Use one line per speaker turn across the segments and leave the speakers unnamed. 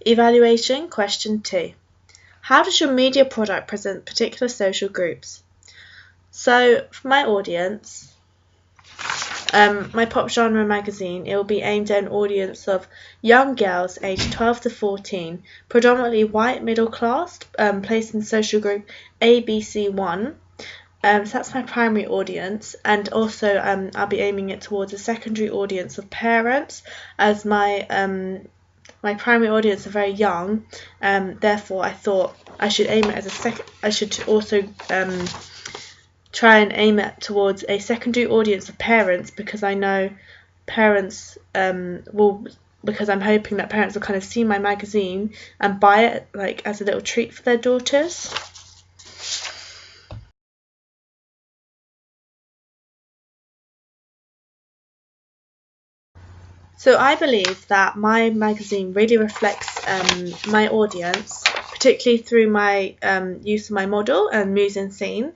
Evaluation question 2. How does your media product present particular social groups? So for my audience, my pop genre magazine, it will be aimed at an audience of young girls aged 12 to 14, predominantly white middle class, placed in social group ABC1. So that's my primary audience, and also I'll be aiming it towards a secondary audience of parents, as my primary audience are very young. Therefore, I thought I should aim it as I should also try and aim it towards a secondary audience of parents, because I know parents because I'm hoping that parents will kind of see my magazine and buy it like as a little treat for their daughters. So I believe that my magazine really reflects my audience, particularly through my use of my model and Muse and Scene.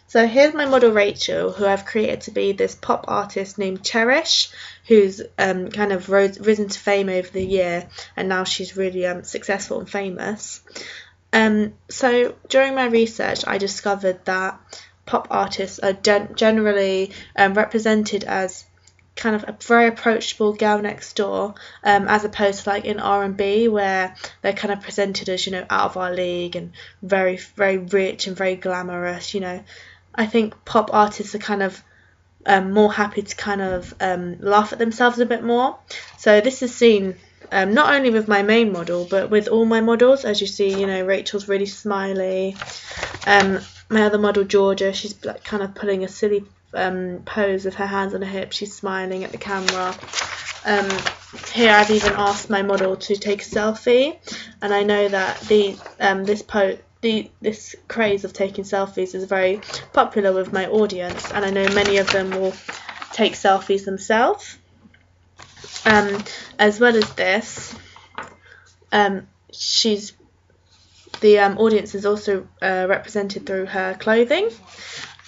So here's my model Rachel, who I've created to be this pop artist named Cherish, who's kind of risen to fame over the year, and now she's really successful and famous. So during my research, I discovered that pop artists are generally represented as kind of a very approachable girl next door, as opposed to like in R&B, where they're kind of presented as, out of our league and very, very rich and very glamorous. I think pop artists are kind of more happy to kind of laugh at themselves a bit more. So this is seen not only with my main model, but with all my models. As you see, Rachel's really smiley. My other model, Georgia, she's like kind of putting a silly pose with her hands on her hips. She's smiling at the camera. Here I've even asked my model to take a selfie, and I know that this craze of taking selfies is very popular with my audience, and I know many of them will take selfies themselves. As well as this, the audience is also represented through her clothing.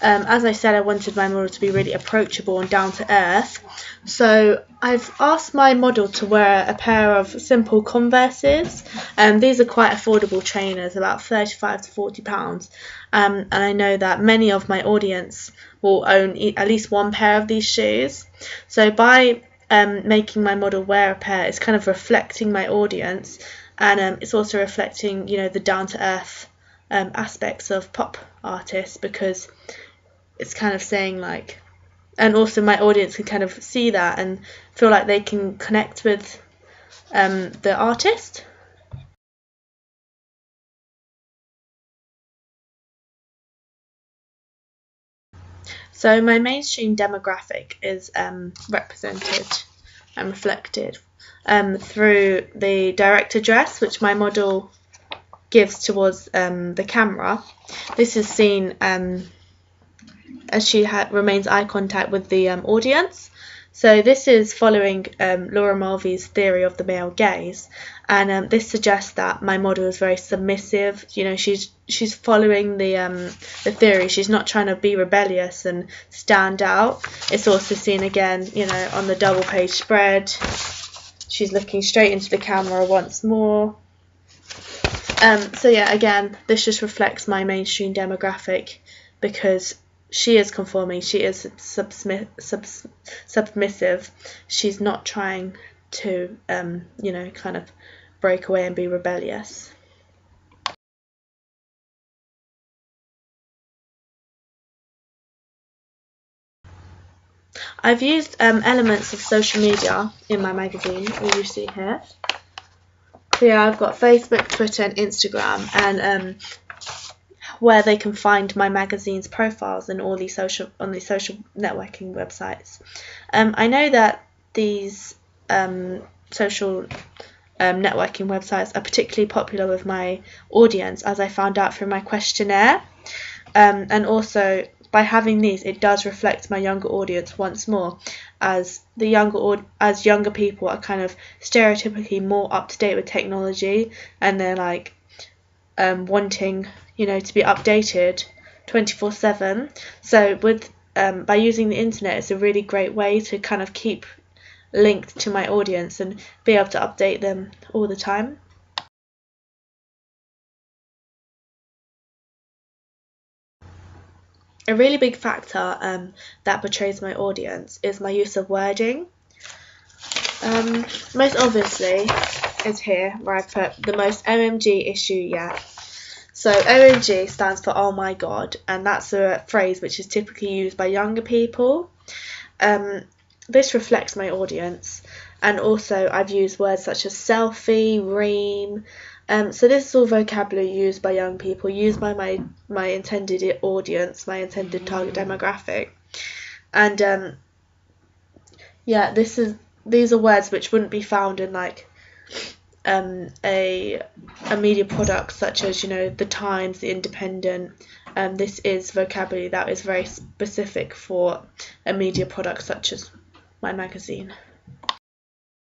As I said, I wanted my model to be really approachable and down to earth. So I've asked my model to wear a pair of simple Converses. These are quite affordable trainers, about £35 to £40. And I know that many of my audience will own at least one pair of these shoes. So by making my model wear a pair, it's kind of reflecting my audience, and it's also reflecting, the down to earth aspects of pop artists, because it's kind of saying like, and also my audience can kind of see that and feel like they can connect with the artist. So my mainstream demographic is represented and reflected through the direct address which my model gives towards the camera. This is seen as she remains eye contact with the audience. So this is following Laura Mulvey's theory of the male gaze, and this suggests that my model is very submissive. She's following the theory. She's not trying to be rebellious and stand out. It's also seen again, on the double page spread. She's looking straight into the camera once more. So yeah, again, this just reflects my mainstream demographic, because she is conforming, she is submissive. She's not trying to, kind of break away and be rebellious. I've used elements of social media in my magazine, as you see here. So yeah, I've got Facebook, Twitter and Instagram, and where they can find my magazine's profiles and all these social networking websites. I know that these social networking websites are particularly popular with my audience, as I found out through my questionnaire, and also by having these, it does reflect my younger audience once more, as younger people are kind of stereotypically more up to date with technology, and they're like wanting to be updated 24/7. So by using the internet, it's a really great way to kind of keep linked to my audience and be able to update them all the time. A really big factor that portrays my audience is my use of wording. Most obviously is here where I put the most OMG issue yet. So OMG stands for oh my god, and that's a phrase which is typically used by younger people. This reflects my audience, and also I've used words such as selfie, ream. So this is all vocabulary used by young people, used by my intended audience, my intended target demographic. And yeah, these are words which wouldn't be found in like a media product such as, you know, the Times, the Independent. This is vocabulary that is very specific for a media product such as my magazine.